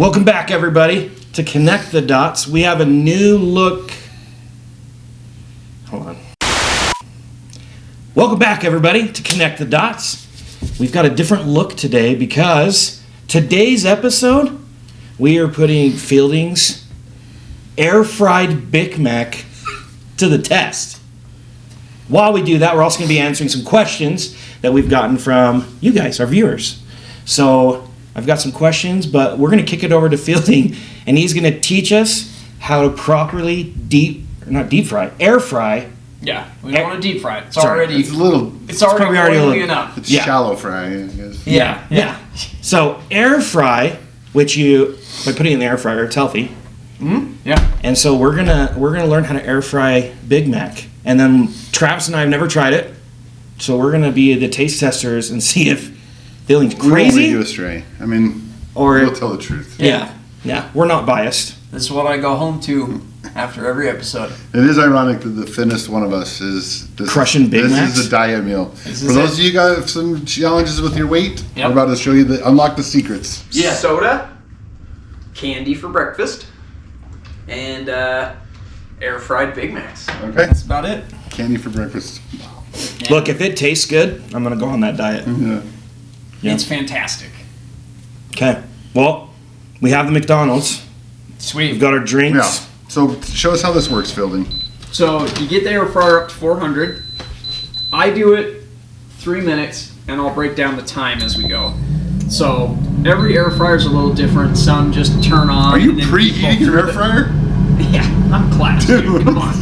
Welcome back, everybody, to Connect the Dots. We have a new look. Hold on. Welcome back, everybody, to Connect the Dots. We've got a different look today because today's episode, we are putting Fielding's air-fried Big Mac to the test. While we do that, we're also going to be answering some questions that we've gotten from you guys, our viewers. So I've got some questions, but we're going to kick it over to Fielding, and he's going to teach us how to properly air fry. Yeah, we don't want to deep fry it. It's already oily enough. It's shallow fry, I guess. Yeah. So air fry, which you by putting it in the air fryer, it's healthy. Mm-hmm. Yeah. And so we're gonna learn how to air fry Big Mac, and then Travis and I have never tried it, so we're gonna be the taste testers and see if Fielding's crazy. We won't lead you astray. I mean, we'll tell the truth. Yeah, we're not biased. This is what I go home to after every episode. It is ironic that the thinnest one of us is crushing Big Macs. This is the diet meal. For those of you who got some challenges with your weight, Yep. we're about to show you unlock the secrets. Yeah. Soda, candy for breakfast, and air fried Big Macs. Okay. That's about it. Candy for breakfast. Look, if it tastes good, I'm gonna go on that diet. Yeah. Yeah. It's fantastic. Okay. Well, we have the McDonald's. Sweet. We've got our drinks. Yeah. So show us how this works, Fielding. So you get the air fryer up to 400. I do it 3 minutes, and I'll break down the time as we go. So every air fryer is a little different. Some just turn on. Are you and then preheating your air fryer? Yeah, I'm classy. Dude. Come on.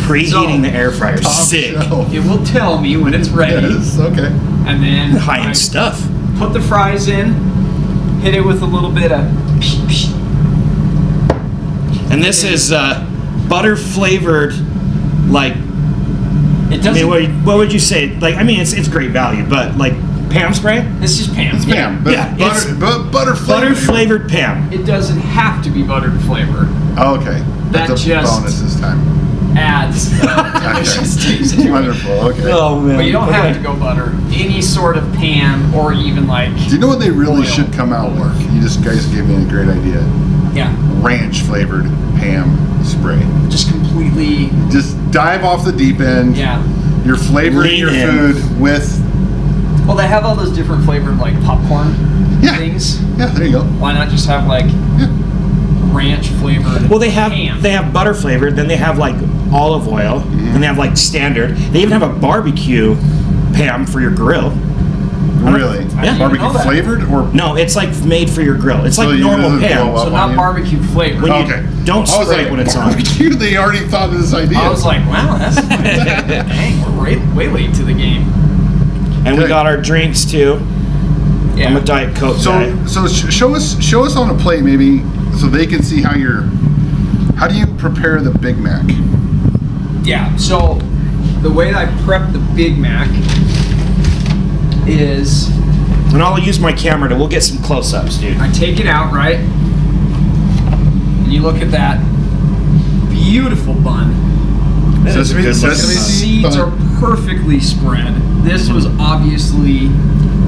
Preheating the air fryer. Top Sick. shelf. It will tell me when it's ready, Yes, okay. and then High-end I stuff. put the fries in, hit it with a little bit of psh, psh. And this is butter flavored, like, It I doesn't. mean, what would you say? Like, I mean, it's great value, but like Pam spray? It's just Pam. It's Pam, but Yeah, butter flavor. Butter flavored Pam. It doesn't have to be buttered flavor. Oh, okay. That That's a just- bonus this time. Adds delicious taste to it. Wonderful, okay. Oh man. But you don't have to go butter. Any sort of Pam or even like Do you know what they really oil should come out will work. with? You guys gave me a great idea. Yeah, Ranch flavored Pam spray. just completely. Just dive off the deep end. Yeah. You're flavoring Lean your in. food with. Well, they have all those different flavored like popcorn Yeah. things. Yeah, there you go. Why not just have like ranch flavored? Well, they have Pam? butter flavored, then they have like olive oil, and they have like standard. They even have a barbecue Pam for your grill. Really? didn't Barbecue know that. flavored or. No, it's like made for your grill. It's So like you normal doesn't Pam. blow up So on not you? barbecue flavored. When you Okay. don't I was spray like, when it's on. barbecue? They already thought of this idea. I was like, wow, that's dang, we're way late to the game. And we Okay. got our drinks too. Yeah. I'm a Diet Coke guy. So show us on a plate maybe so they can see how do you prepare the Big Mac? Yeah, so the way that I prep the Big Mac is And I'll use my camera we'll get some close-ups, dude. I take it out, right? And you look at that beautiful bun. That is a Sesame- good The looking sesame bun. seed? seeds are perfectly spread. This was obviously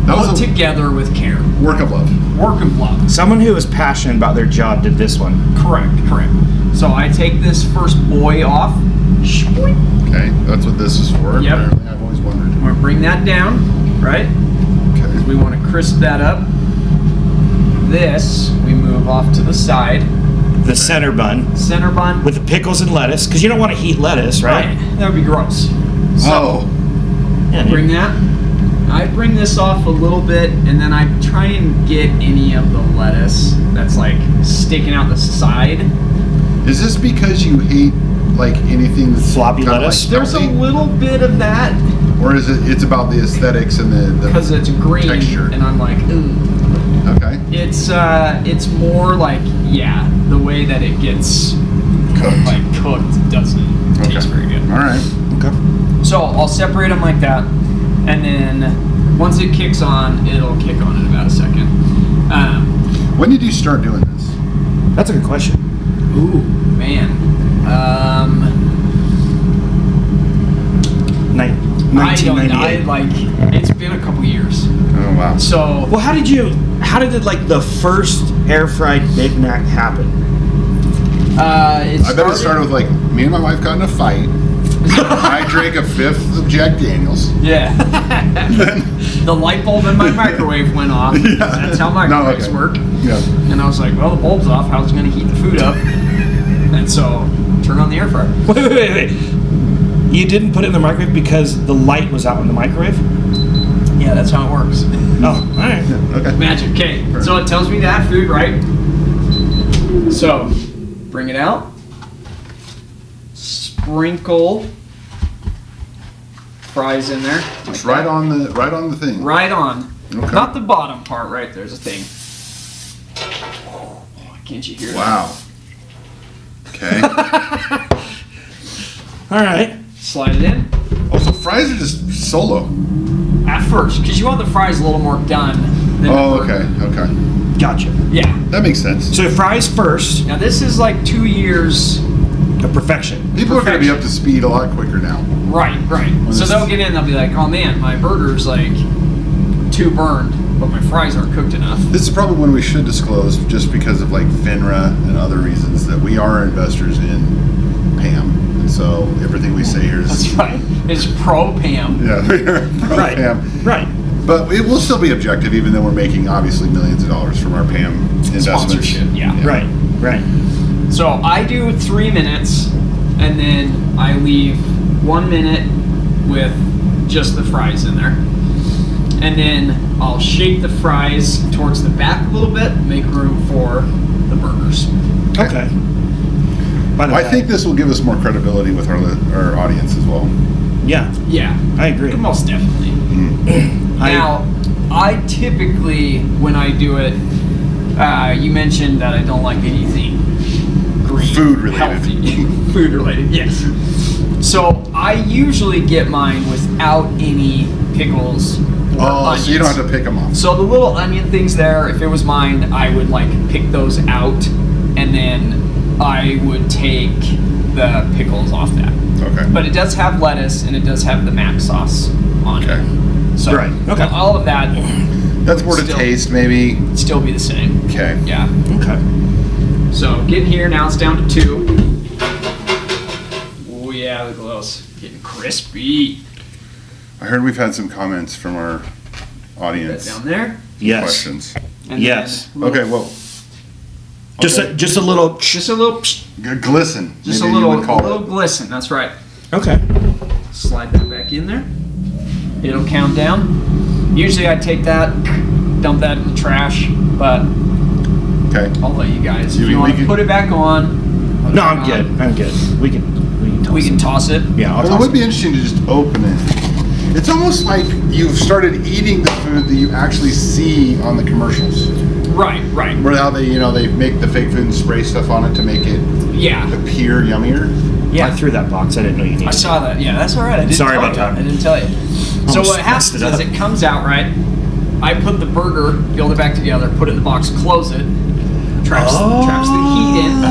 That was put a together with care. work of love. Work of love. Someone who is passionate about their job did this one. Correct. So I take this first boy off. Shpoink. Okay, that's what this is for. Yep. Apparently. I've always wondered. I'm gonna bring that down, right? Okay. We want to crisp that up. This we move off to the side. The center bun Center bun. with the pickles and lettuce, because you don't want to heat lettuce, right? That would be gross. Oh, Yeah, dude. Bring that. I bring this off a little bit, and then I try and get any of the lettuce that's like sticking out the side. is this because you hate like anything that's Floppy kinda, lettuce? Like, There's a healthy? little bit of that Or is it's about the aesthetics and the because it's green, texture? and I'm like, ooh. Okay. It's more like the way that it gets cooked doesn't taste very good. All right. Okay. So I'll separate them like that, and then once it kicks on, it'll kick on in about a second. When did you start doing this? That's a good question. Ooh, man. I don't know. 1998. It's been a couple years. Oh wow. So Well, how did like the first air fried Big Mac happen? I bet it started with like me and my wife got in a fight. I drank a fifth of Jack Daniels. Yeah. The light bulb in my microwave went off. Yeah. That's how microwaves work. Yeah. And I was like, well, the bulb's off. How's it going to heat the food up? And so, turn on the air fryer. Wait. You didn't put it in the microwave because the light was out in the microwave? Yeah, that's how it works. Oh, all right. Okay. Magic. Okay. So it tells me to add food, right? So, bring it out. Sprinkle fries in there. It's right on the thing. Right on. Okay. Not the bottom part, right? There's a thing. Oh, can't you hear Wow. Okay. All right. that? Slide it in. Oh, so fries are just solo. At first, because you want the fries a little more done than Oh, the burger. okay. Okay. Gotcha. Yeah. That makes sense. So fries first, Now this is like 2 years. of perfection. People are going to be up to speed a lot quicker now. Right. So this- they'll get in, they'll be like, oh man, my burger's like too burned, but my fries aren't cooked enough. This is probably when we should disclose, just because of like FINRA and other reasons, that we are investors in PAM. And so everything we say here That's is right. It's pro Pam. yeah, we are pro Right. PAM. Right. But it will still be objective, even though we're making obviously millions of dollars from our PAM investments. Sponsorship, yeah. Right. So I do 3 minutes, and then I leave 1 minute with just the fries in there. And then I'll shake the fries towards the back a little bit, make room for the burgers. Okay. By the I way, think this will give us more credibility with our audience as well. Yeah, Yeah, I agree. most definitely. Now, I typically, when I do it, you mentioned that I don't like anything green, Food related. healthy. Food related, yes. So I usually get mine without any pickles or Oh, onions. so you don't have to pick them off. So the little onion things there, if it was mine, I would like pick those out, and then I would take the pickles off that. Okay. But it does have lettuce, and it does have the mac sauce on Okay. it. So Right, okay. all of that That's more to Still- taste, maybe. would still be the same. Okay. Yeah. Okay. So getting here, now it's down to 2. Oh yeah, the glow's getting crispy. I heard we've had some comments from our Put that audience. down there. Yes. Questions. And Yes. then a little- Okay, well, Just a little. Just a little, glisten. just maybe a you little, would call it. glisten. That's right. Okay. Slide that back in there. It'll count down. Usually I take that, dump that in the trash, but Okay. I'll let you guys. You If mean you we want to could- put it back on. put it No, back I'm on. good. I'm good. We can toss We can it. toss it. Yeah, I'll Well, it toss would it. be interesting to just open it. It's almost like you've started eating the food that you actually see on the commercials. Right. Where how they, they make the fake food and spray stuff on it to make it Yeah. appear yummier. I threw that box. I didn't know you needed I saw that. Yeah, that's all right. I didn't Sorry tell about you. that. I didn't tell you. So Almost what happens messed it is up. it comes out, right? I put the burger, build it back together, put it in the box, close it, traps the heat in.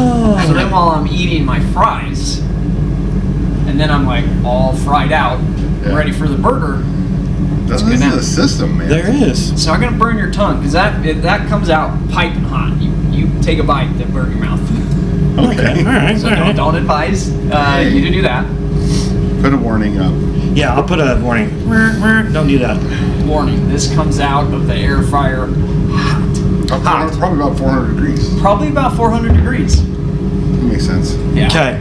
So then while I'm eating my fries, and then I'm like all fried out, Yeah. ready for the burger, This good is now. a system, man. There is. it's not gonna burn your tongue because that comes out piping hot. You take a bite, that burn your mouth. Okay. All right. So all right. don't advise you to do that. Put a warning up. Yeah, I'll put a warning. Don't do that. Warning: this comes out of the air fryer hot. Probably about 400 degrees. Probably about 400 degrees. Makes sense. Yeah. Okay.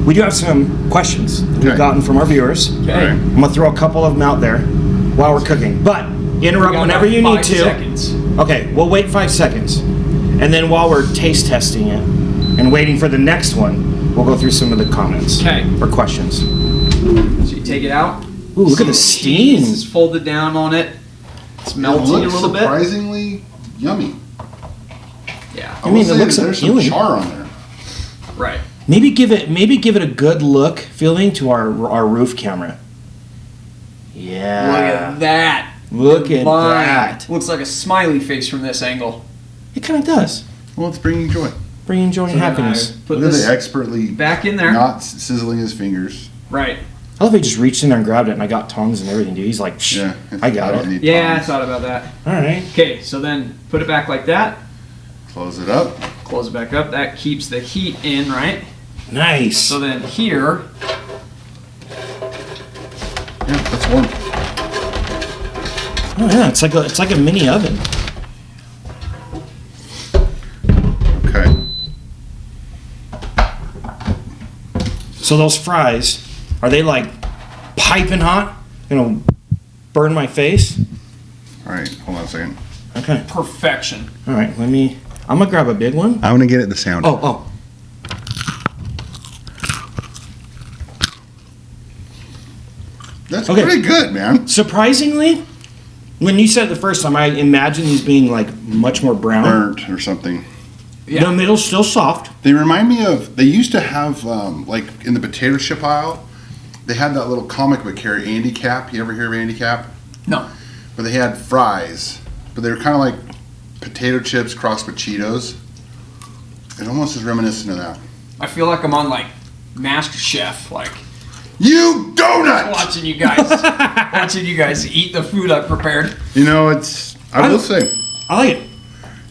We do have some questions that we've Okay. gotten from our viewers. Okay. All right. I'm gonna throw a couple of them out there while we're cooking, but We interrupt got whenever about you need 5 to. Seconds. Okay, we'll wait 5 seconds, and then while we're taste testing it and waiting for the next one, we'll go through some of the comments Okay. or questions. So you take it out. Ooh, look at the cheese steam. is folded down on it. It's melting a looks little bit. surprisingly yummy. Yeah. I mean, will it say looks that there's some appealing. char on there. Right. Maybe give it a good look, feeling to our roof camera. Yeah. Look at that. Look at Divine. that. Looks like a smiley face from this angle. It kind of does. Well, it's bringing joy. Bringing joy and So then happiness. I put Look at this the expertly back in there. not sizzling his fingers. Right. I love he just reached in there and grabbed it, and I got tongs and everything, dude. He's like, Shh, Yeah, I got don't it. need Yeah, I tongs. thought about that. All right. Okay, so then put it back like that. Close it up. Close it back up. That keeps the heat in, right? Nice. So then here, Yeah, that's warm. Oh yeah, it's like a mini oven. Okay. So those fries, are they like piping hot? Gonna burn my face? All right. Hold on a second. Okay. perfection. All right. I'm gonna grab a big one. I want to get it the sound. Oh. That's Okay. pretty good, man. Surprisingly, when you said it the first time, I imagined these being like much more brown. Burnt or something. Yeah. The middle's still soft. They remind me of, they used to have, like in the potato chip aisle, they had that little comic book carry, Andy Cap. You ever hear of Andy Cap? No. Where they had fries, but they were kind of like potato chips crossed with Cheetos. It almost is reminiscent of that. I feel like I'm on like Master Chef, like You donut! watching you guys eat the food I prepared. You know, I will say, I like it.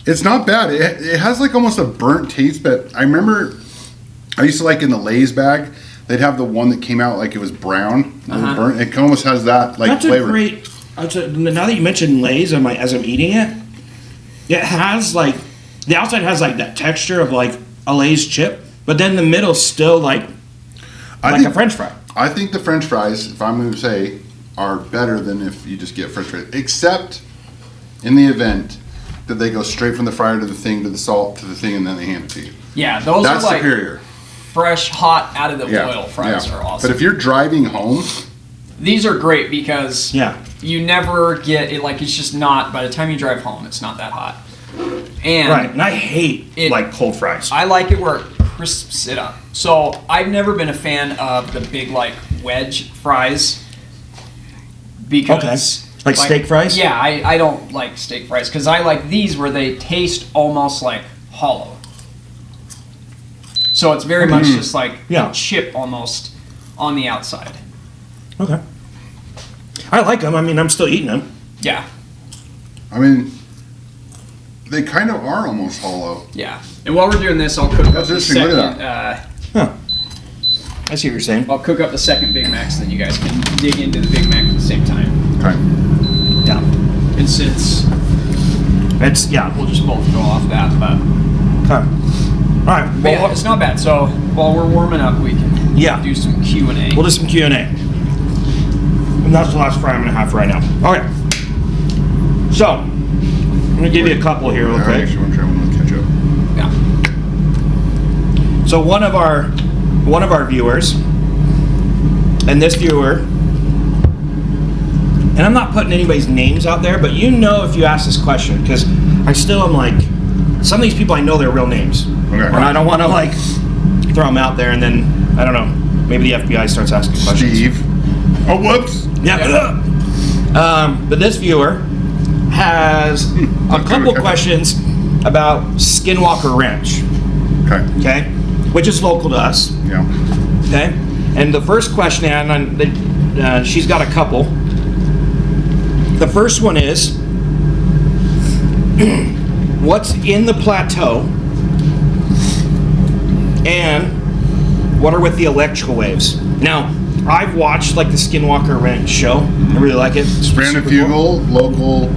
it's not bad. It has like almost a burnt taste, but I remember I used to like in the Lay's bag, they'd have the one that came out like it was brown. It was burnt. It almost has that like That's flavor. a great. Now that you mentioned Lay's, as I'm eating it, it has like the outside has like that texture of like a Lay's chip, but then the middle's still like a French fry. I think the French fries, if I'm going to say, are better than if you just get French fries, except in the event that they go straight from the fryer to the thing, to the salt, to the thing, and then they hand it to you. Yeah, those That's are like superior. fresh, hot, out of the Yeah, oil fries yeah. are awesome. But if you're driving home, These are great because Yeah. you never get it, like it's just not, by the time you drive home, it's not that hot. And Right, and I hate It- like cold fries. I like it where it crisps it up. So I've never been a fan of the big like wedge fries because Like steak fries? Yeah, I don't like steak fries because I like these where they taste almost like hollow. So it's very much just like Yeah. chip almost on the outside. Okay. I like them. I mean, I'm still eating them. Yeah, I mean, they kind of are almost hollow. yeah. And while we're doing this, I'll cook up That's the interesting, look second. at I see what you're saying. I'll cook up the second Big Mac so then you guys can dig into the Big Mac at the same time. Okay. Yeah. And since It's we'll just both go off that, but. Okay. All right. But yeah, it's not bad. So while we're warming up, we can do some Q&A. We'll do some Q&A. And that's the last fry I'm gonna have right now. Okay. So, I'm gonna give you a couple here real All right, quick. actually, want to try one with ketchup. Yeah. So one of our viewers, and this viewer, and I'm not putting anybody's names out there, but you know if you ask this question, because I still am like, some of these people I know their real names, Okay. and I don't want to like throw them out there, and then I don't know, maybe the FBI starts asking questions. Steve. Oh, whoops. Yeah. But this viewer has a couple questions about Skinwalker Ranch, Okay. okay, which is local to us. Yeah. Okay, and the first question, and she's got a couple. The first one is, what's in the plateau, and what are with the electrical waves? Now, I've watched like the Skinwalker Ranch show. I really like it. It's Brandon super cool. Fugel, local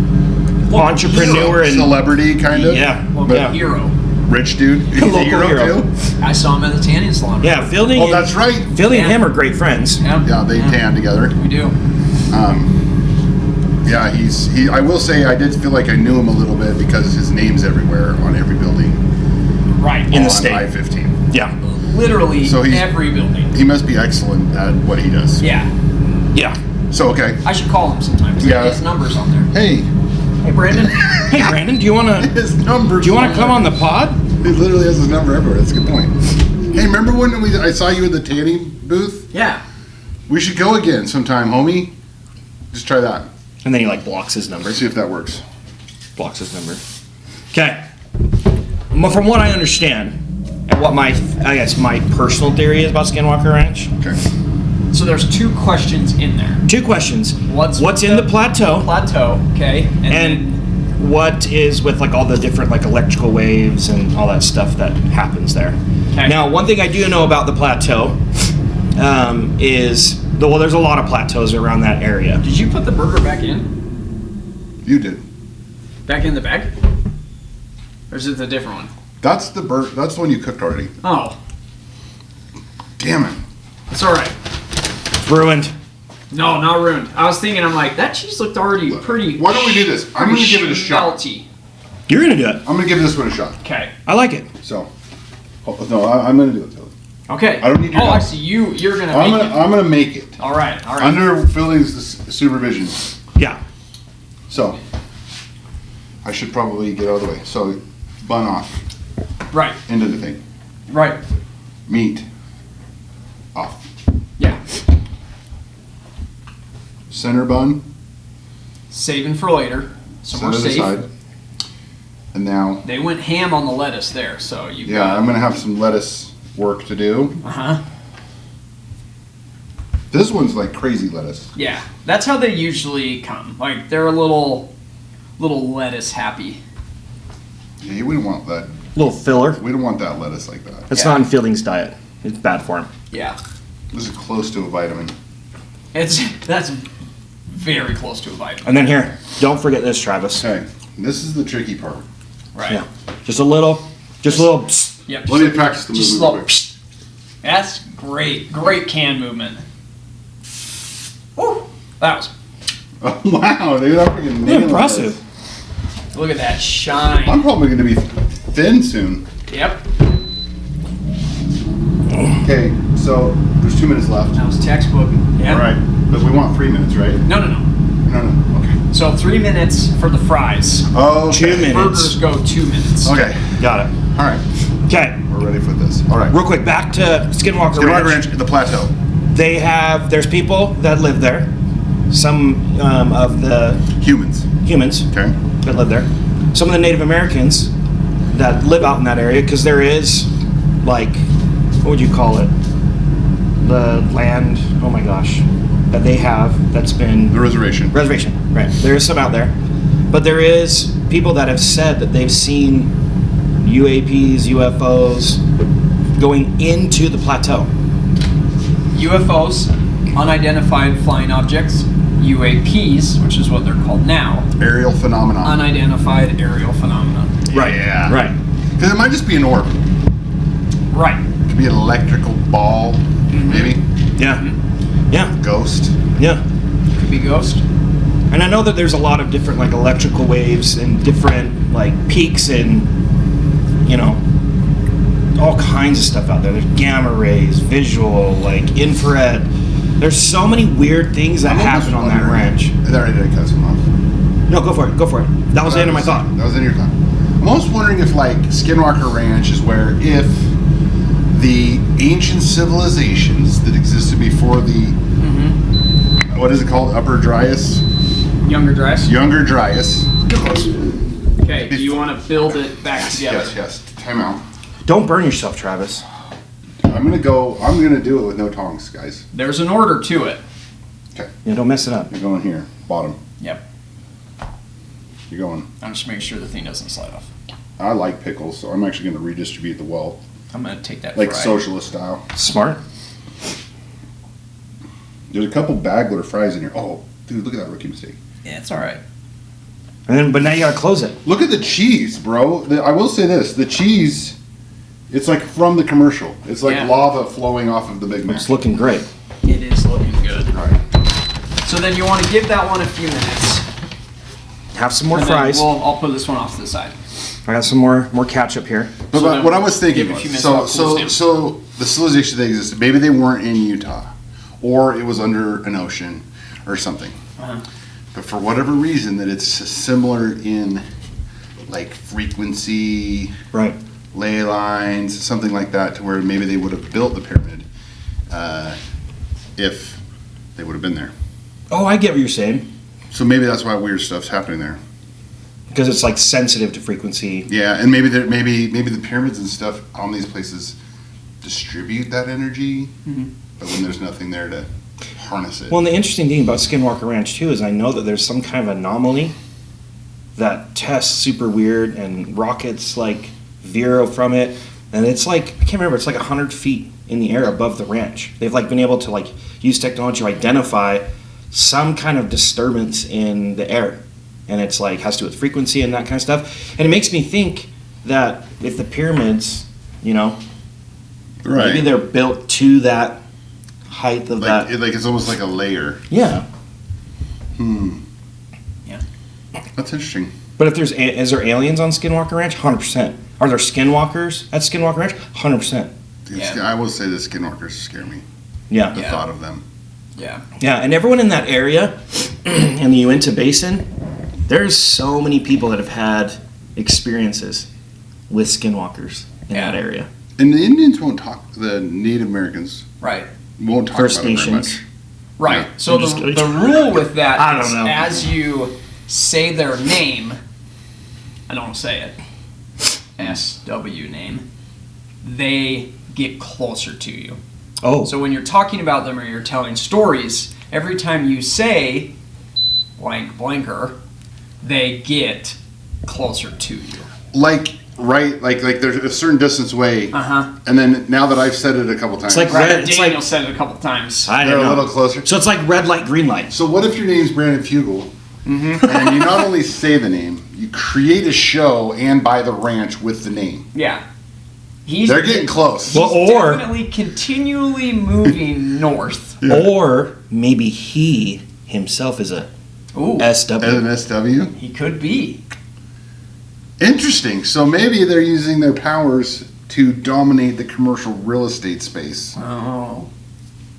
Entrepreneur and celebrity, kind of. yeah, Local yeah. hero. Rich dude. He's a Local hero. too. I saw him at the tanning salon. Yeah, Fielding. Oh, that's right. Fielding and Yeah. him are great friends. Yeah. Yeah, they tan together. We do. Yeah, he. I will say I did feel like I knew him a little bit because his name's everywhere on every building Right. In the on state. I-15. Yeah, Literally So he's- every building. He must be excellent at what he does. Yeah. yeah. So okay. I should call him sometimes. Yeah. His number's on there. Hey, Hey, Brandon. Hey, Brandon, do you want to his number. come on the pod? He literally has his number everywhere. That's a good point. Hey, remember when I saw you at the tanning booth? Yeah. We should go again sometime, homie. Just try that. And then he like blocks his number. See if that works. Blocks his number. Okay. From what I understand, and what my personal theory is about Skinwalker Ranch. Okay. So there's 2 questions in there. 2 questions. What's in the plateau? Plateau, okay. And what is with like all the different like electrical waves and all that stuff that happens there. Okay. Now, one thing I do know about the plateau is, well, there's a lot of plateaus around that area. Did you put the burger back in? You did. Back in the bag? Or is it the different one? That's the That's the one you cooked already. Oh, Damn it. it's all right. It's ruined. No, not ruined. I was thinking, I'm like, that cheese looked already pretty. Why don't we do this? I'm going to give it a shot. Melty. You're gonna do it. I'm going to give this one a shot. Okay. I like it. So, no, I'm going to do it, Tilly. Okay. I don't need your Oh, I help. see. You're gonna I'm make going to it. I'm going to make it All right. All right. under Philly's supervision. Yeah. So, I should probably get out of the way. So, bun off Right. into the thing. Right. Meat off. Yeah. Center bun Saving for later. So set we're it safe. aside. And now, They went ham on the lettuce there, so you yeah, I'm going to have some lettuce work to do. Uh huh. This one's like crazy lettuce. Yeah. That's how they usually come. Like they're a little lettuce happy. Yeah, we don't want that. Little filler. We don't want that lettuce like that. It's Yeah. not in Fielding's diet. It's bad for him. Yeah. This is close to a vitamin. That's very close to a vitamin. And then here, don't forget this, Travis. Okay, this is the tricky part. Right. Yeah. Just a little. Psst. Yep. Let me practice the Just a movement little. quick. That's great. Great can movement. Woo! That was. Oh, wow, dude, I'm freaking nailing Impressive. this. Look at that shine. I'm probably going to be thin soon. Yep. Okay, so there's 2 minutes left. That was textbook. Yeah. All right, but we want 3 minutes, right? No. No, okay. So 3 minutes for the fries. Oh, 2 minutes. Burgers go 2 minutes. Okay, Got it. all right, Okay. we're ready for this. All right. Real quick, back to Skinwalker Skinwalker Ranch. Ranch, the plateau. There's people that live there. Some of the Humans, humans okay? that live there. Some of the Native Americans that live out in that area, because there is, like, what would you call it? The land, oh my gosh, that they have that's been The reservation. reservation, right? There is some out there, but there is people that have said that they've seen UAPs, UFOs going into the plateau. UFOs, unidentified flying objects. UAPs, which is what they're called now. Aerial phenomenon. Unidentified aerial phenomena. Right. Yeah. Right. Because it might just be an orb. Right. It could be an electrical ball, maybe. Yeah. Yeah. Ghost. Yeah. Could be ghost. And I know that there's a lot of different like electrical waves and different like peaks and all kinds of stuff out there. There's gamma rays, visual, like infrared. There's so many weird things that happen on that ranch. There, I did cut some off. No, go for it. Go for it. That was the end of my thought. That was the end of your thought. I'm almost wondering if like Skinwalker Ranch is where if the ancient civilizations that existed before the what is it called? Upper Dryas? Younger Dryas. Younger Dryas. Okay, do you want to build it back together? Yes. Time out. Don't burn yourself, Travis. I'm gonna do it with no tongs, guys. There's an order to it. Yeah, don't mess it up. You're going here. Bottom. Yep. You're going. I'm just making sure the thing doesn't slide off. I like pickles, so I'm actually gonna redistribute the wealth. I'm gonna take that Like fry. socialist style. Smart. There's a couple Bagler fries in here. Oh, dude, look at that rookie mistake. Yeah, it's all right. But now you gotta close it. Look at the cheese, bro. I will say this: the cheese, it's like from the commercial. It's like Yeah. lava flowing off of the Big Mac. It's looking great. It is looking good. All right. So then you want to give that one a few minutes. Have some more And then fries. I'll put this one off to the side. I got some more ketchup here. But So then what I was thinking give a was, few minutes so while it cools down. so the civilization that existed, maybe they weren't in Utah, or it was under an ocean, or something. Uh-huh. But for whatever reason, that it's similar in like frequency, Right. ley lines, something like that, to where maybe they would have built the pyramid if they would have been there. Oh, I get what you're saying. So maybe that's why weird stuff's happening there. Because it's like sensitive to frequency. Yeah, and maybe the pyramids and stuff on these places distribute that energy, Mhm. but when there's nothing there to harness it. Well, and the interesting thing about Skinwalker Ranch too is I know that there's some kind of anomaly that tests super weird, and rockets like Vero from it, and it's like I can't remember. It's like 100 feet in the air above the ranch. They've like been able to like use technology to identify some kind of disturbance in the air, and it's like has to do with frequency and that kind of stuff. And it makes me think that if the pyramids, you know, right. maybe they're built to that height of like, that. like it's almost like a layer. Yeah. Yeah. That's interesting. But if is there aliens on Skinwalker Ranch? 100%. Are there skinwalkers at Skinwalker Ranch? 100%. Yeah. I will say the skinwalkers scare me. Yeah. The thought of them. Yeah. Yeah, and everyone in that area, in the Uinta Basin, there's so many people that have had experiences with skinwalkers in Yeah. that area. And the Indians won't talk. The Native Americans Right. won't talk First about it very Nations. much. Right. Yeah. So I'm just kidding. the rule with that I is don't know. as you say their name, I don't want to say it, SW name, they get closer to you. Oh, So when you're talking about them or you're telling stories, every time you say blank blanker, they get closer to you. Like right, like there's a certain distance away, Uh-huh. and then now that I've said it a couple times, It's like Right. red. It's Daniel like said it a couple times. I they're don't a know. little closer. So it's like red light, green light. So what if your name's Brandon Fugel, Mm-hmm. and you not only say the name, you create a show and buy the ranch with the name? Yeah. He's They're getting close. Well, or definitely continually moving north. or maybe he himself is a Ooh, As SW. an SW. he could be. Interesting. So maybe they're using their powers to dominate the commercial real estate space. Oh.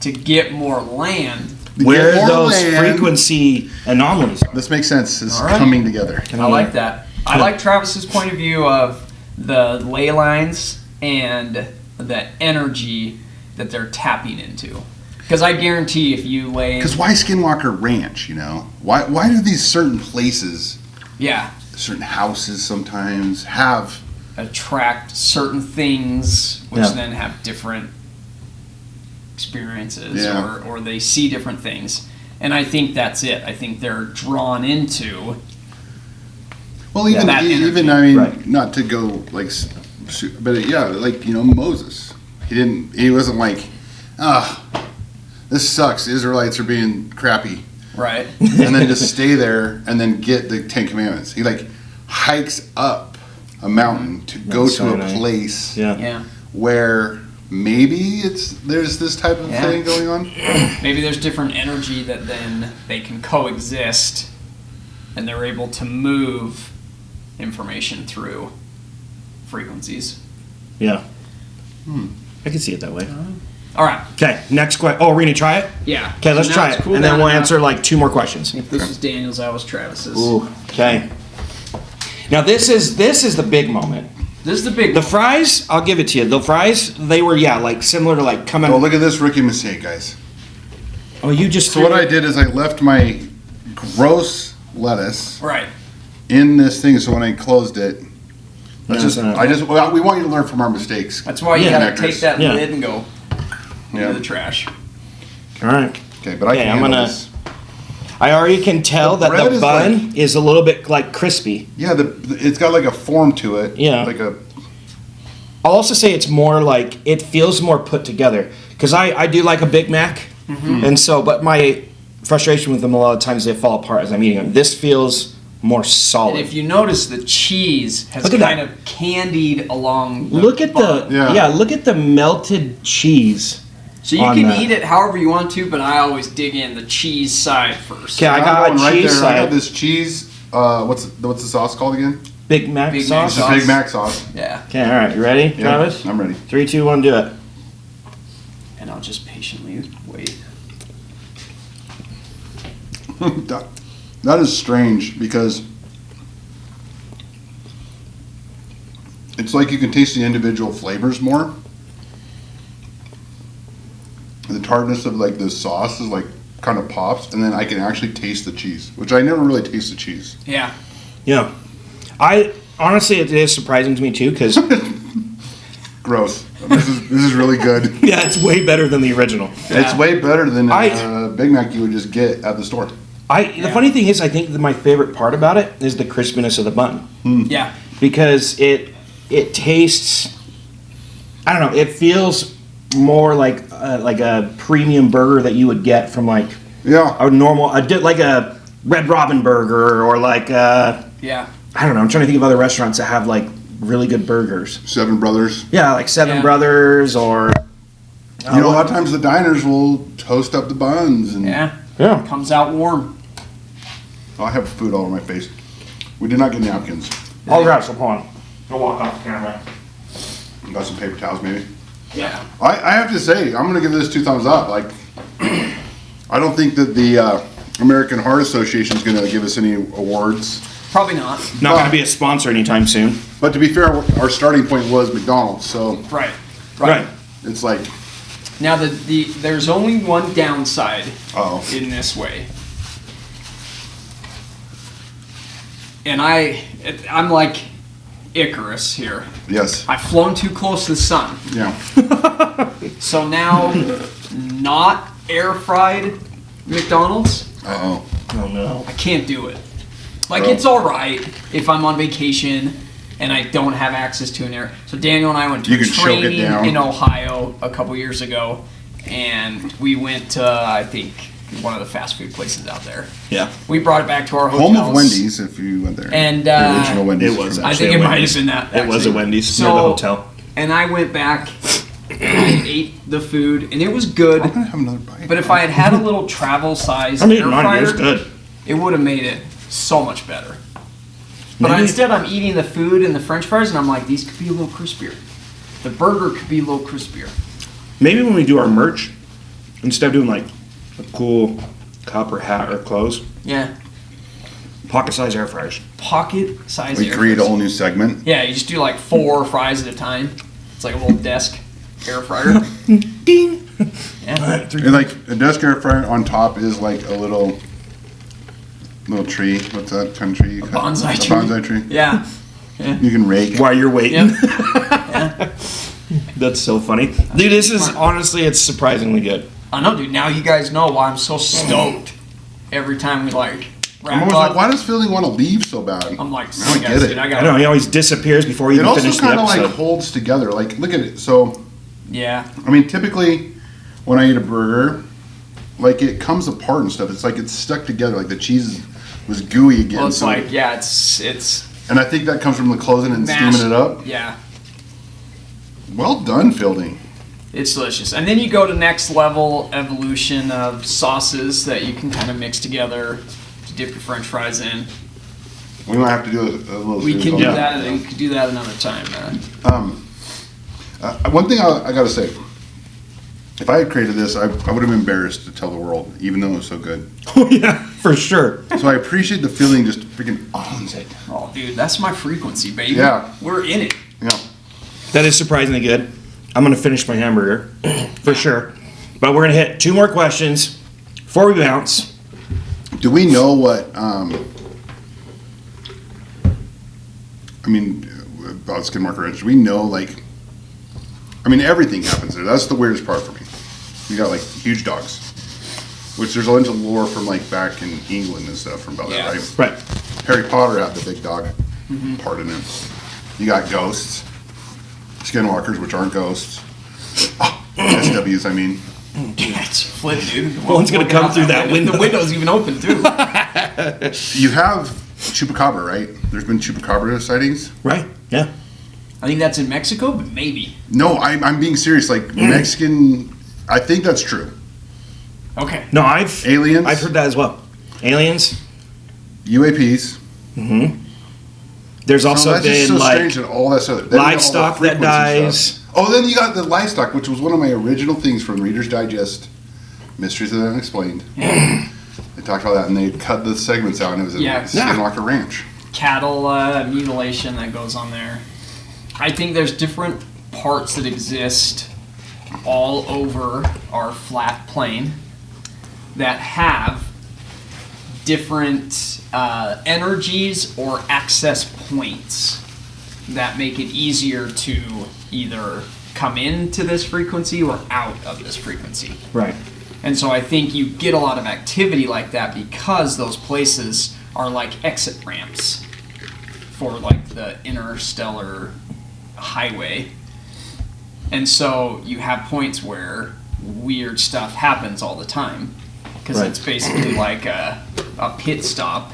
To get more land. To Where get more those land. frequency anomalies are. This makes sense. It's All right. coming together. I like that. I like Travis's point of view of the ley lines and the energy that they're tapping into. Because I guarantee if you lay... Because why Skinwalker Ranch? You know, why do these certain places, Yeah. certain houses sometimes have? Attract certain things, which Yeah. then have different experiences, Yeah. or they see different things. And I think that's it. I think they're drawn into... Well, even that even energy. I mean, Right. not to go like, but yeah, like Moses. He wasn't like, this sucks. Israelites are being crappy, Right. and then just stay there and then get the Ten Commandments. He like hikes up a mountain to go Mount to a Sinai. place Yeah. Yeah. where maybe there's this type of Yeah. thing going on. Maybe there's different energy that then they can coexist and they're able to move information through frequencies. Yeah. Hmm. I can see it that way. All right. Okay, next question. Oh, we're going to try it? Yeah. Okay, let's So now try it's it. cooled And then down we'll enough. answer like 2 more questions. If this was Daniel's, I was Travis's. Ooh, okay. Now this is the big moment. This is the big The fries, I'll give it to you. The fries, they were like similar to like coming. Oh, look at this rookie mistake, guys. Oh, you just So what I did is I left my gross lettuce Right. in this thing. So when I closed it, No, it's not. we want you to learn from our mistakes. That's why you Yeah. gotta take that Yeah. lid and go Yeah. into the trash. All right. Okay, but I Okay, can I'm handle gonna- this. I already can tell The that bread the is bun is a little bit like crispy. Yeah, it's got like a form to it. Yeah. Like a I'll also say it's more like it feels more put together because I do like a Big Mac, and so but my frustration with them a lot of times they fall apart as I'm eating them. This feels more And solid. if you notice, the cheese has Look at kind that. of candied along the Look at bun. Yeah. look at the melted cheese. So you on can that. eat it however you want to, but I always dig in the cheese side first. Okay, I I'm got going a right cheese there. I got side, this cheese. What's the sauce called again? Big Mac Big Mac sauce. It's a Big Mac sauce. Yeah, Okay, all right, you ready, Yeah, Travis? I'm ready. 3, 2, 1, do it. and I'll just patiently wait. That is strange because it's like you can taste the individual flavors more. The tartness of like the sauce is like kind of pops, and then I can actually taste the cheese, which I never really taste the cheese. Yeah, Yeah, I honestly it is surprising to me too because gross. This is really good. Yeah, it's way better than the original. It's way better than I- a Big Mac you would just get at the store. The funny thing is, I think that my favorite part about it is the crispiness of the bun. Yeah. Because it tastes, I don't know, it feels more like a premium burger that you would get from like Yeah. a normal, like a Red Robin burger, or like Yeah. I don't know, I'm trying to think of other restaurants that have like really good burgers. Seven Brothers. Yeah, like Seven Yeah. Brothers, or You know, a lot of times the diners will toast up the buns, and Yeah. yeah. Comes out warm. I have food all over my face. We did not get napkins. I'll grab some. Hold on. I'll walk off the camera. Got some paper towels, maybe. Yeah. I have to say, I'm going to give this 2 thumbs up. Like, I don't think that the American Heart Association is going to give us any awards. Probably not. Not going to be a sponsor anytime soon. But to be fair, our starting point was McDonald's, so Right. Right. it's like, Now there's only one downside oh, in this way. And I'm like Icarus here. yes, I've flown too close to the sun. yeah. So now, not air fried McDonald's, Uh-oh. Oh no. I can't do it. Like, Bro. it's alright if I'm on vacation and I don't have access to an air. So Daniel and I went to You a can choke it training down. in Ohio a couple years ago, and we went to, I think, one of the fast food places out there. Yeah. We brought it back to our hotel. Home of Wendy's, if you went there. And, the original Wendy's. it was I actually think a it might Wendy's. have been that. It was a actually. Wendy's near the hotel. And I went back and ate the food, and it was good. I'm gonna have another bite. But if I had had a little travel size I'm air eating mine. It was fryer, good. it would have made it so much better. But Maybe- instead, I'm eating the food and the French fries, and I'm like, these could be a little crispier. The burger could be a little crispier. Maybe when we do our merch, instead of doing like a cool copper hat or clothes, Yeah, pocket-sized air fryers. pocket size. we air create a fryers. whole new segment. Yeah, you just do like 4 fries at a time. It's like a little desk air fryer. Ding. Yeah. And like a desk air fryer on top is like a little tree. What's that kind of tree? A bonsai A tree. bonsai tree. Yeah. You can rake. While you're waiting. Yep. Yeah. That's so funny. Dude, this is honestly, it's surprisingly good. I know, dude. Now you guys know why I'm so stoked every time we like I'm wrap always up. like, why does Fielding want to leave so bad? I'm like, I sorry don't guys, get dude. it. I I got know, he always disappears before we It even also finish the kind of episode. like holds together. Like, look at it. So, Yeah. I mean, typically when I eat a burger, like it comes apart and stuff. It's like it's stuck together. Like the cheese was gooey again. Well, it's so- like, yeah, it's and I think that comes from the closing and mashed. steaming it up. Yeah. Well done, Fielding. It's delicious. And then you go to next level evolution of sauces that you can kind of mix together to dip your French fries in. We might have to do a little. We series can on do that. that. We could do that another time, man. One thing I got to say, if I had created this, I would have been embarrassed to tell the world, even though it was so good. Oh, yeah, for sure. So I appreciate the feeling just freaking owns it. Oh, dude, that's my frequency, baby. Yeah. We're in it. Yeah. That is surprisingly good. I'm going to finish my hamburger, for sure. But we're going to hit 2 more questions before we bounce. Do we know what? I mean, about Skinwalker Ranch. Do we know like? I mean, everything happens there. That's the weirdest part for me. You got like huge dogs, which there's a bunch of lore from like back in England and stuff from about Yeah. that, right? Right. Harry Potter had the big dog part in it. You got ghosts, skinwalkers, which aren't ghosts. SWs, I mean. It's flip, dude. One's gonna come through that window. The window's even open, too. You have chupacabra, right? There's been chupacabra sightings. Right, yeah. I think that's in Mexico, but maybe. No, I'm being serious. Like Mexican, I think that's true. Okay. No, I've Aliens? I've heard that as well. Aliens. UAPs. There's also that's just been so like strange that all that stuff. Then you got all the livestock that frequency dies. stuff. Oh, then you got the livestock, which was one of my original things from Reader's Digest, Mysteries of the Unexplained. They talked about that, and they cut the segments out, and it was in Yeah. Skinwalker Ranch. Cattle mutilation that goes on there. I think there's different parts that exist all over our flat plane that have different energies or access points that make it easier to either come into this frequency or out of this frequency. Right. And so I think you get a lot of activity like that because those places are like exit ramps for like the interstellar highway. And so you have points where weird stuff happens all the time because Right. it's basically like a pit stop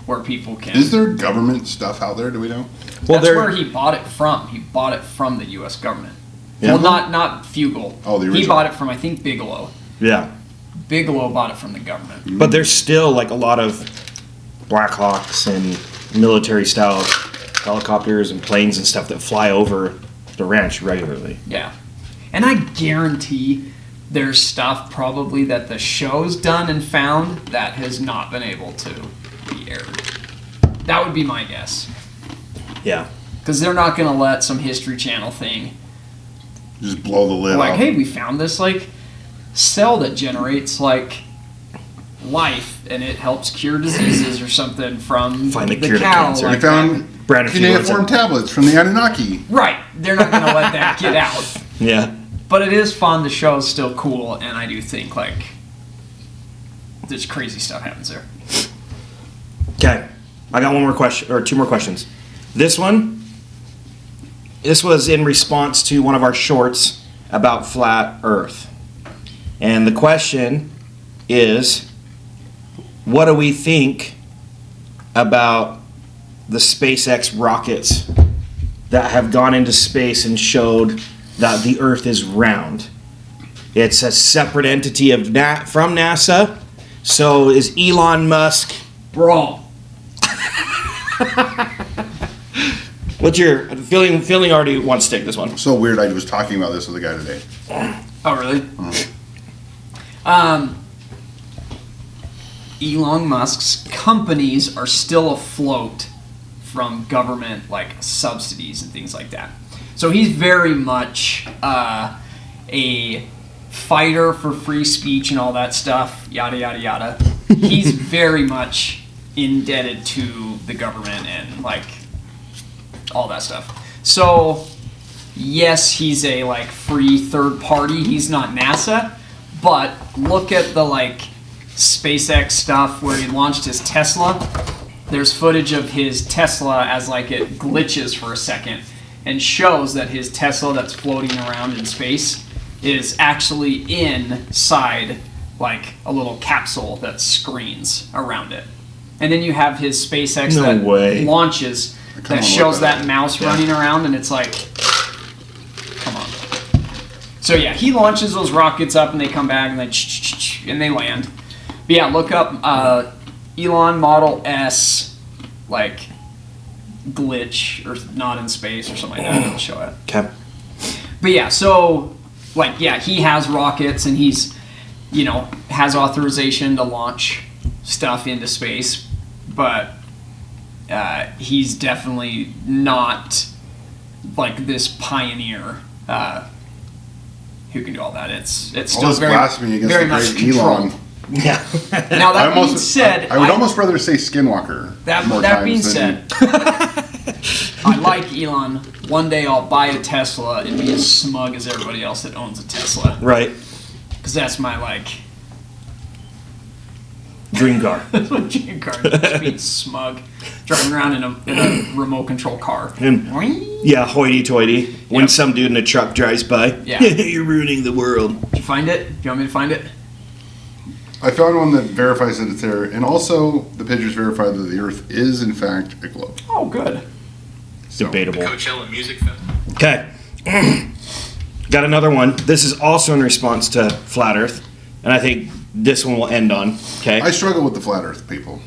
where people can... Is there government stuff out there? Do we know? Well, That's where he bought it from. He bought it from the U.S. government. Yeah. Well, not Fugel. Oh, the He original. bought it from, I think, Bigelow. Yeah. Bigelow bought it from the government. But there's still like a lot of Blackhawks and military style helicopters and planes and stuff that fly over the ranch regularly. Yeah. And I guarantee there's stuff probably that the show's done and found that has not been able to be aired. That would be my guess. Yeah. Because they're not going to let some History Channel thing Just blow the lid like, off. hey, we found this like cell that generates like life and it helps cure diseases or something from Find the the cure to cow. cancer. We Like found that. Brandon cuneiform Felix. tablets from the Anunnaki. Right. They're not going to let that get out. Yeah. But it is fun. The show is still cool, and I do think like there's crazy stuff happens there. Okay. I got one more question, or two more questions. This was in response to one of our shorts about flat Earth. And the question is, what do we think about the SpaceX rockets that have gone into space and showed that the Earth is round? It's a separate entity of from NASA. So is Elon Musk... Wrong. What's your feeling? Feeling already wants to take this one. So weird. I was talking about this with a guy today. Oh, really? Elon Musk's companies are still afloat from government like subsidies and things like that. So he's very much a fighter for free speech and all that stuff, yada yada yada. He's very much indebted to the government and like all that stuff. So yes, he's a like free third party. He's not NASA, but look at the like SpaceX stuff where he launched his Tesla. There's footage of his Tesla as like it glitches for a second and shows that his Tesla that's floating around in space is actually inside like a little capsule that screens around it. And then you have his SpaceX No that way. launches Come that on, shows look that at mouse running around, and it's like, come on. So yeah, he launches those rockets up, and they come back, and and they land. But yeah, look up Elon Model S, like glitch or not in space or something like that. It'll show it. Okay. But yeah, so like yeah, he has rockets, and he's has authorization to launch stuff into space, but he's definitely not like this pioneer who can do all that. It's All still this very, blasphemy against very the much great controlled. Elon. Yeah. Now that being said, I would almost rather say Skinwalker. more that times being than- said, I like Elon. One day I'll buy a Tesla and be as smug as everybody else that owns a Tesla, Right. because that's my like Dream car. that's my dream car. Just being smug, driving around in a remote control car. And yeah, hoity-toity. When Yep. some dude in a truck drives by, Yeah. you're ruining the world. Did you find it? Do you want me to find it? I found one that verifies that it's there, and also the pictures verify that the Earth is in fact a globe. Oh, good. So, Debatable. Coachella Music Festival. Okay. Got another one. This is also in response to Flat Earth, and I think this one will end on. Okay. I struggle with the flat Earth people.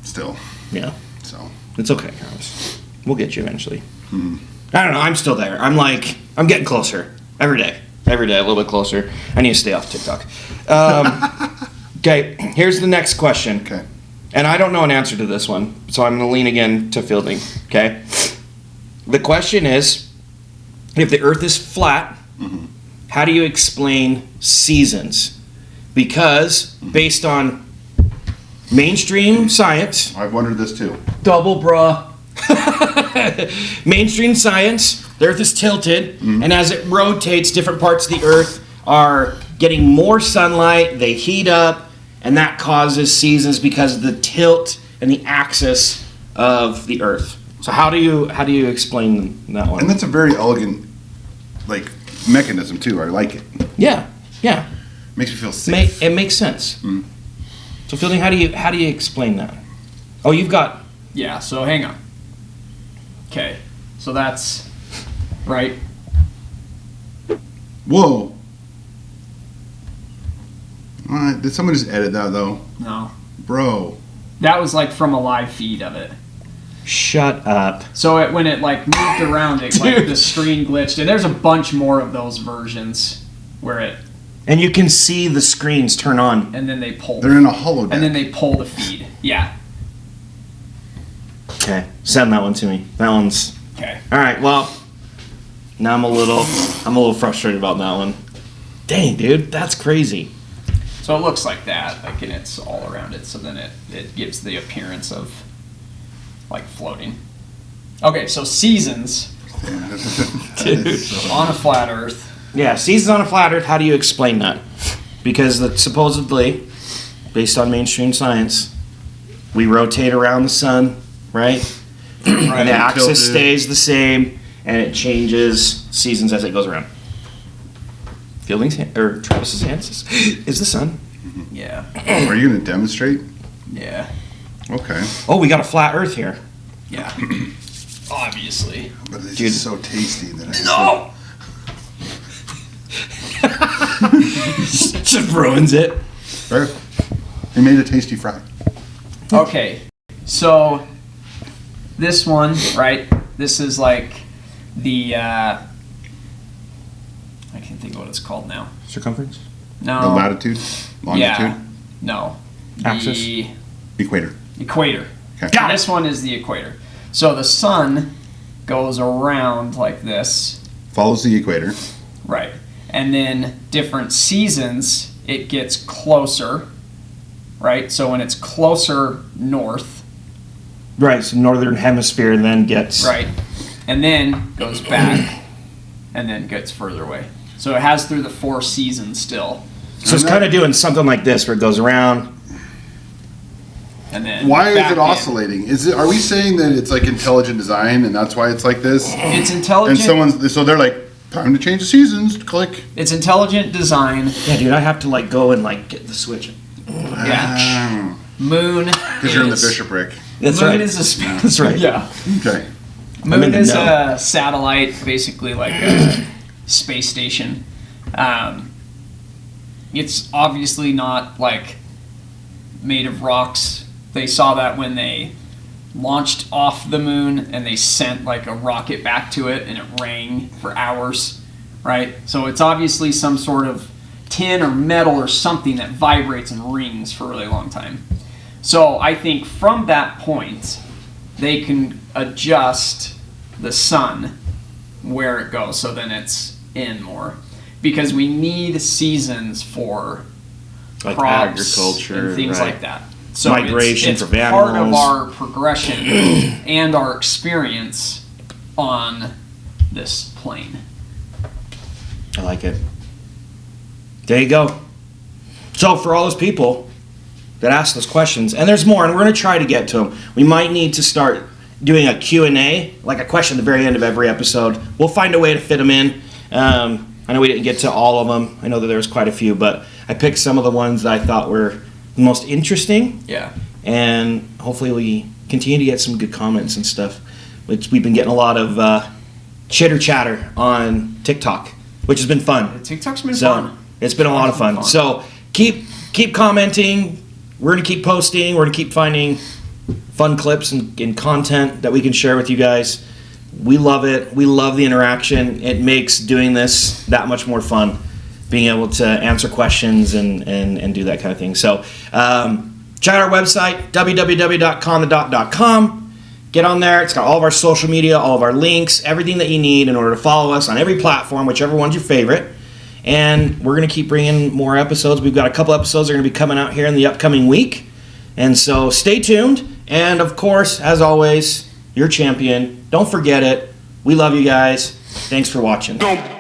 Still, Yeah. so It's okay, Travis. We'll get you eventually. I don't know. I'm still there. I'm getting closer every day. Every day, a little bit closer. I need to stay off TikTok. Okay, here's the next question. okay. And I don't know an answer to this one, so I'm going to lean again to Fielding. Okay? The question is, if the Earth is flat, how do you explain seasons? Because based on mainstream science, I've wondered this too. Double bruh. mainstream science, The Earth is tilted, and as it rotates, different parts of the Earth are getting more sunlight. They heat up, and that causes seasons because of the tilt and the axis of the Earth. So how do you explain that one? And that's a very elegant, like, mechanism too. I like it. Yeah. Makes me feel safe. It makes sense. So Fielding, how do you explain that? Oh, you've got. Yeah, so hang on. Okay, so that's right. Whoa. Did someone just edit that though? No. Bro. That was like from a live feed of it. Shut up. So when it like moved around, it like the screen glitched, and there's a bunch more of those versions where it. And you can see the screens turn on. And then they pull. They're in a holodeck. And then they pull the feed. Yeah. Okay, send that one to me. That one's. Okay. All right. Well, now I'm a little frustrated about that one. Dang, dude, that's crazy. So it looks like that, like, and it's all around it. So then it gives the appearance of like floating. Okay, so seasons on a flat Earth. Yeah, seasons on a flat Earth. How do you explain that? Because supposedly, based on mainstream science, we rotate around the sun, right? And the axis stays the same, and it changes seasons as it goes around. Fielding's or Travis's hands is the sun. Yeah. Are you going to demonstrate? Yeah. Okay. Oh, we got a flat Earth here. Yeah. Obviously. But it's Dude. just so tasty that I No. Just ruins it. Right? They made a tasty fry. Okay. So this one, right? This is like the I can't think of what it's called now. Circumference? No. The latitude, longitude, Yeah. No. Axis? The equator. equator. Okay. Got it. This one is the equator. So the sun goes around like this, Follows the equator. right? And then different seasons, it gets closer, right? So when it's closer north, Right, so northern hemisphere then gets. right? And then goes back and then gets further away. So it has through the 4 seasons still. So it's kind of doing something like this where it goes around. And then Why is back it in. oscillating? Are we saying that it's like intelligent design and that's why it's like this? It's And intelligent. so they're like, time to change the seasons. Click. It's intelligent design. Yeah, dude, I have to like go and like get the switch. Yeah. Moon. Because you're in the bishopric. That's Moon right. is a space. That's right. Yeah. Okay. I'm in Moon the is know. a satellite, basically like a space station. It's obviously not like made of rocks. They saw that when they launched off the moon and they sent like a rocket back to it and it rang for hours, right? So it's obviously some sort of tin or metal or something that vibrates and rings for a really long time. So I think from that point, they can adjust the sun where it goes, so then it's in more. Because we need seasons for Like crops agriculture, and things right. like that. So Migration it's for part of animals. our progression and our experience on this plane. I like it. There you go. So for all those people that ask those questions, and there's more, and we're going to try to get to them. We might need to start doing a Q&A, like a question at the very end of every episode. We'll find a way to fit them in. I know we didn't get to all of them. I know that there was quite a few, but I picked some of the ones that I thought were the most interesting, Yeah. and hopefully we continue to get some good comments and stuff. We've been getting a lot of chitter chatter on TikTok, which has been fun. TikTok's been So fun. it's been a lot of fun. So keep commenting. We're gonna keep posting. We're gonna keep finding fun clips and content that we can share with you guys. We love it. We love the interaction. It makes doing this that much more fun, being able to answer questions and do that kind of thing. So check out our website, www.conthedot.com. Get on there. It's got all of our social media, all of our links, everything that you need in order to follow us on every platform, whichever one's your favorite. And we're going to keep bringing more episodes. We've got a couple episodes that are going to be coming out here in the upcoming week. And so stay tuned. And of course, as always, your champion. Don't forget it. We love you guys. Thanks for watching. Don't